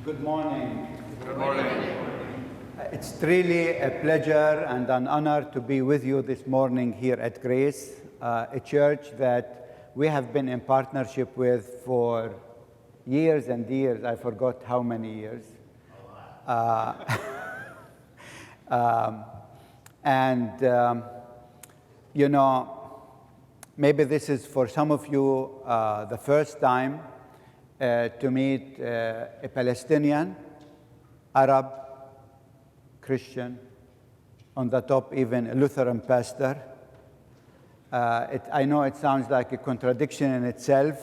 Good morning. Good morning. It's really a pleasure and an honor to be with you this morning here at Grace, a church that we have been in partnership with for years and years. I forgot how many years. You know, maybe this is for some of you the first time to meet a Palestinian, Arab, Christian, on the top even a Lutheran pastor. I know it sounds like a contradiction in itself,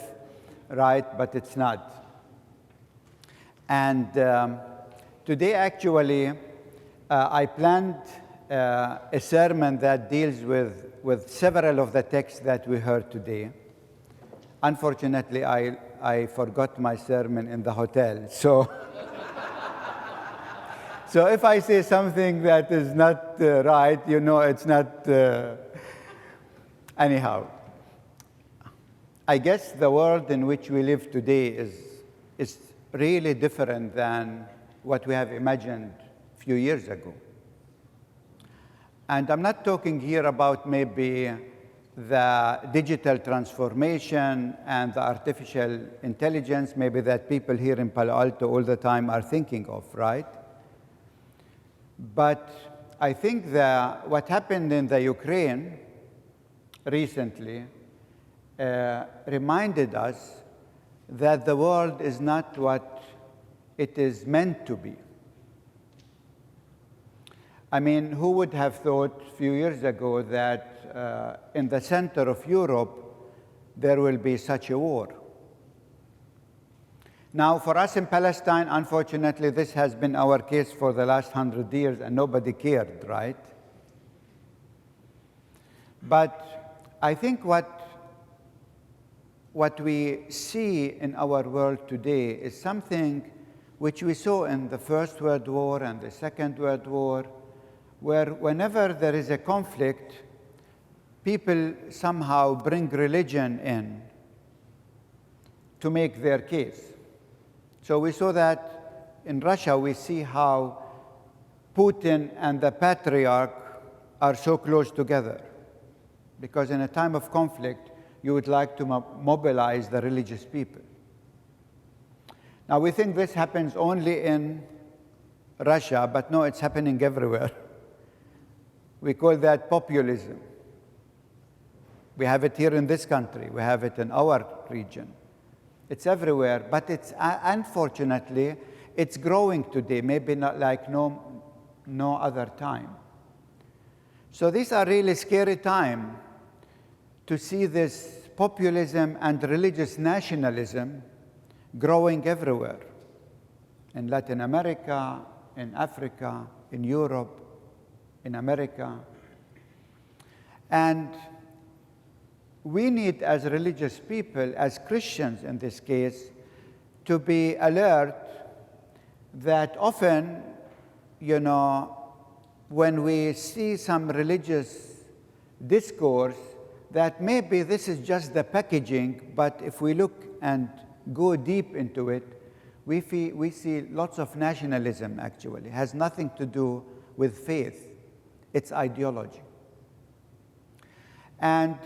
right? But it's not. And today, actually, I planned a sermon that deals with several of the texts that we heard today. Unfortunately, I forgot my sermon in the hotel. So if I say something that is not right, you know it's not. Anyhow, I guess the world in which we live today is really different than what we have imagined a few years ago. And I'm not talking here about maybe the digital transformation and the artificial intelligence, maybe that people here in Palo Alto all the time are thinking of, right? But I think that what happened in the Ukraine recently reminded us that the world is not what it is meant to be. I mean, who would have thought a few years ago that in the center of Europe there will be such a war? Now, for us in Palestine, unfortunately, this has been our case for the last 100 years, and nobody cared, right? But I think what we see in our world today is something which we saw in the First World War and the Second World War, where whenever there is a conflict, people somehow bring religion in to make their case. So we saw that in Russia. We see how Putin and the Patriarch are so close together, because in a time of conflict, you would like to mobilize the religious people. Now, we think this happens only in Russia, but no, it's happening everywhere. We call that populism. We have it here in this country. We have it in our region. It's everywhere, but it's unfortunately, it's growing today, maybe not like no other time. So these are really scary times to see this populism and religious nationalism growing everywhere, in Latin America, in Africa, in Europe, in America. And we need, as religious people, as Christians in this case, to be alert that often, you know, when we see some religious discourse, that maybe this is just the packaging, but if we look and go deep into it, we see lots of nationalism, actually. It has nothing to do with faith. It's ideology. And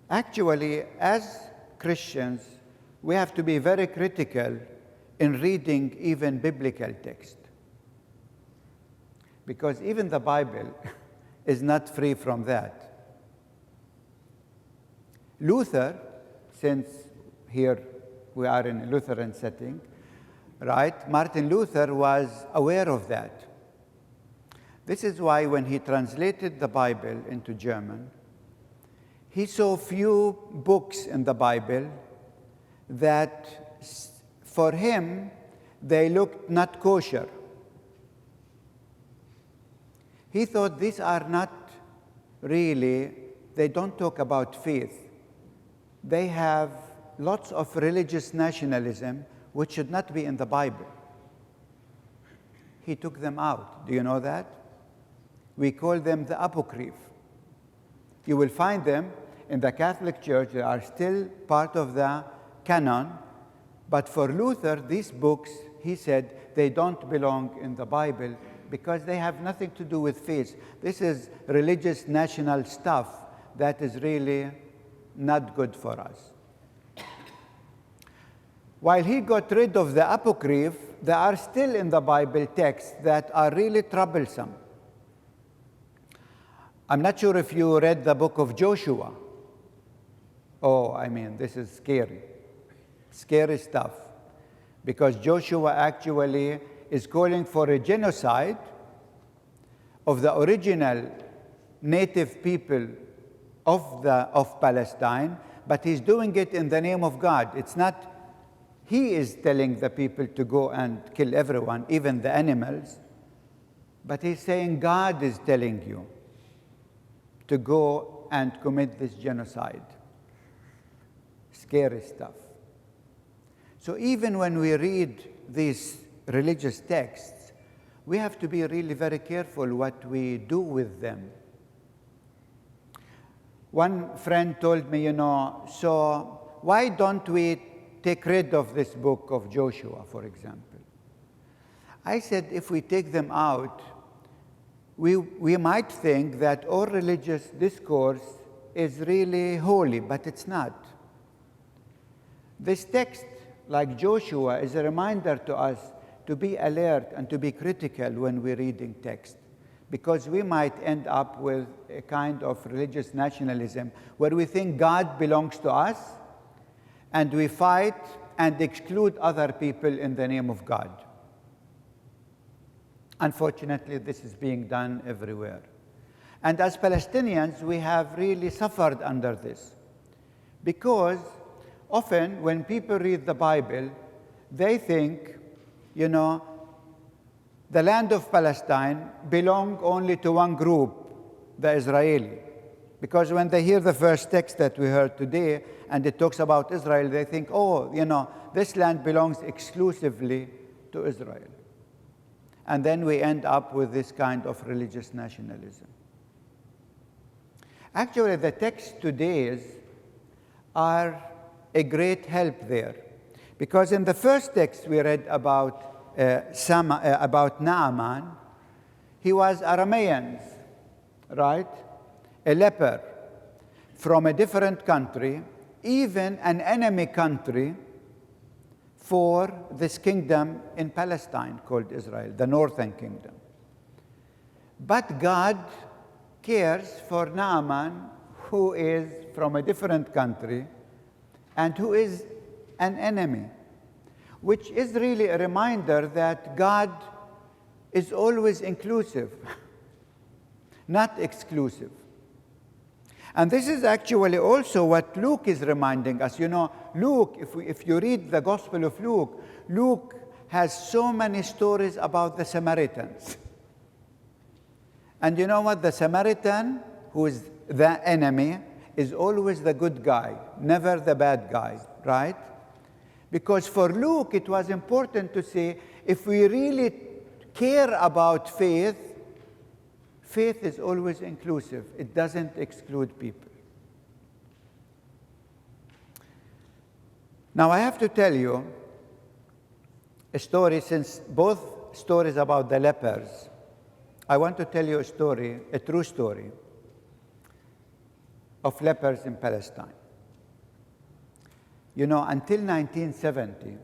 actually, as Christians, we have to be very critical in reading even biblical text, because even the Bible is not free from that. Luther, since here we are in a Lutheran setting, right? Martin Luther was aware of that. This is why when he translated the Bible into German, he saw few books in the Bible that, for him, they looked not kosher. He thought these are not really, they don't talk about faith. They have lots of religious nationalism which should not be in the Bible. He took them out. Do you know that? We call them the Apocryph. You will find them in the Catholic Church. They are still part of the canon, but for Luther, these books, he said they don't belong in the Bible because they have nothing to do with faith. This is religious national stuff that is really not good for us. While he got rid of the Apocrypha, there are still in the Bible texts that are really troublesome. I'm not sure if you read the book of Joshua. Oh, I mean, this is scary. Scary stuff. Because Joshua actually is calling for a genocide of the original native people of Palestine, but he's doing it in the name of God. It's not he is telling the people to go and kill everyone, even the animals, but he's saying God is telling you to go and commit this genocide. Scary stuff. So even when we read these religious texts, we have to be really very careful what we do with them. One friend told me, so why don't we take rid of this book of Joshua, for example? I said, if we take them out, we might think that all religious discourse is really holy, but it's not. This text, like Joshua, is a reminder to us to be alert and to be critical when we're reading text, because we might end up with a kind of religious nationalism where we think God belongs to us and we fight and exclude other people in the name of God. Unfortunately, this is being done everywhere. And as Palestinians, we have really suffered under this, because often when people read the Bible, they think, the land of Palestine belongs only to one group, the Israeli. Because when they hear the first text that we heard today, and it talks about Israel, they think, this land belongs exclusively to Israel. And then we end up with this kind of religious nationalism. Actually, the texts today are a great help there. Because in the first text we read about Naaman, he was Aramean, right? A leper from a different country, even an enemy country for this kingdom in Palestine called Israel, the northern kingdom. But God cares for Naaman, who is from a different country and who is an enemy, which is really a reminder that God is always inclusive, not exclusive. And this is actually also what Luke is reminding us. Luke, if you read the Gospel of Luke, Luke has so many stories about the Samaritans. And you know what? The Samaritan, who is the enemy, is always the good guy, never the bad guy, right? Because for Luke, it was important to say, if we really care about faith, faith is always inclusive. It doesn't exclude people. Now, I have to tell you a story, since both stories about the lepers. I want to tell you a story, a true story, of lepers in Palestine. Until 1970,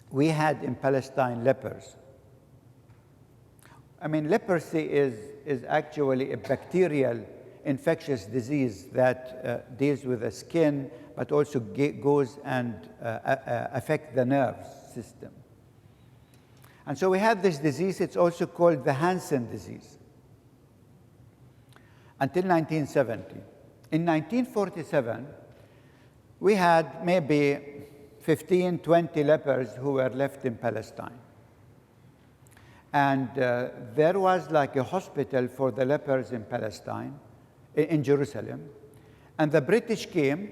we had in Palestine lepers. I mean, leprosy is actually a bacterial infectious disease that deals with the skin, but also goes and affects the nerve system. And so we had this disease. It's also called the Hansen disease, until 1970. In 1947, we had maybe 15, 20 lepers who were left in Palestine. And there was like a hospital for the lepers in Palestine, in Jerusalem. And the British came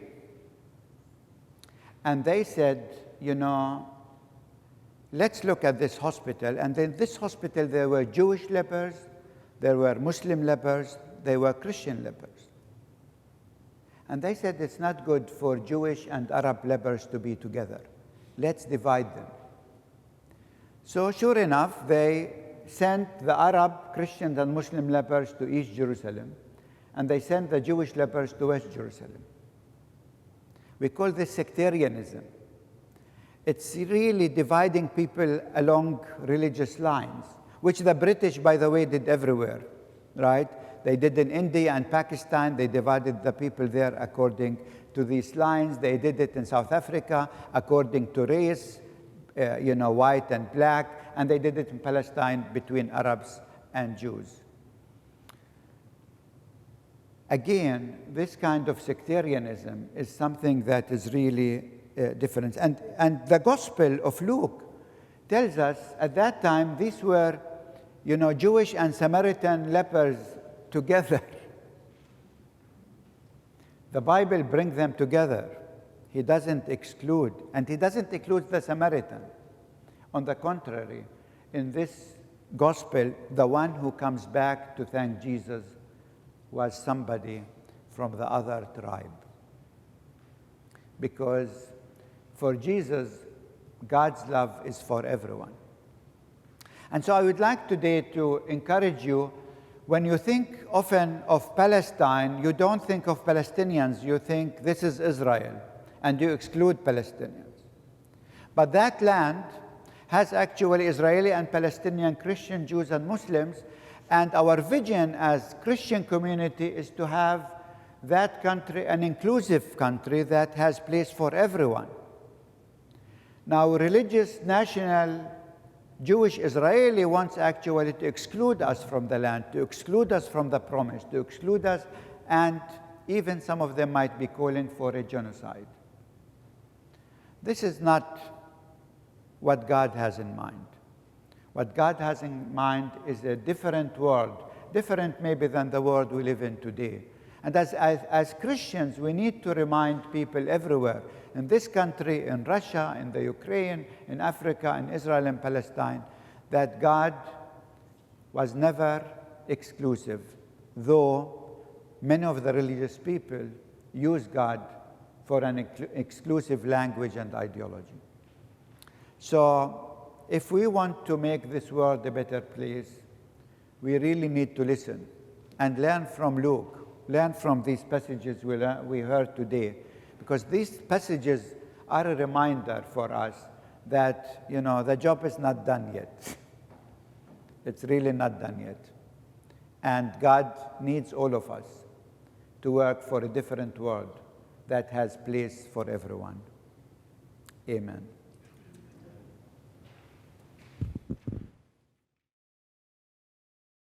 and they said, let's look at this hospital. And in this hospital, there were Jewish lepers, there were Muslim lepers, there were Christian lepers. And they said it's not good for Jewish and Arab lepers to be together. Let's divide them. So sure enough, they sent the Arab Christians and Muslim lepers to East Jerusalem, and they sent the Jewish lepers to West Jerusalem. We call this sectarianism. It's really dividing people along religious lines, which the British, by the way, did everywhere, right? They did in India and Pakistan. They divided the people there according to these lines. They did it in South Africa according to race, white and black, and they did it in Palestine between Arabs and Jews. Again, this kind of sectarianism is something that is really different. And the Gospel of Luke tells us at that time these were, Jewish and Samaritan lepers together. The Bible brings them together. He doesn't exclude, and he doesn't exclude the Samaritan. On the contrary, in this gospel, the one who comes back to thank Jesus was somebody from the other tribe. Because for Jesus, God's love is for everyone. And so I would like today to encourage you, when you think often of Palestine, you don't think of Palestinians, you think this is Israel, and you exclude Palestinians. But that land has actually Israeli and Palestinian Christian, Jews and Muslims, and our vision as Christian community is to have that country an inclusive country that has place for everyone. Now, religious, national, Jewish Israeli wants actually to exclude us from the land, to exclude us from the promise, to exclude us, and even some of them might be calling for a genocide. This is not what God has in mind. What God has in mind is a different world, different maybe than the world we live in today. And as Christians, we need to remind people everywhere, in this country, in Russia, in the Ukraine, in Africa, in Israel and Palestine, that God was never exclusive, though many of the religious people use God for an exclusive language and ideology. So if we want to make this world a better place, we really need to listen and learn from Luke, learn from these passages we heard today, because these passages are a reminder for us that, the job is not done yet. It's really not done yet. And God needs all of us to work for a different world that has place for everyone. Amen.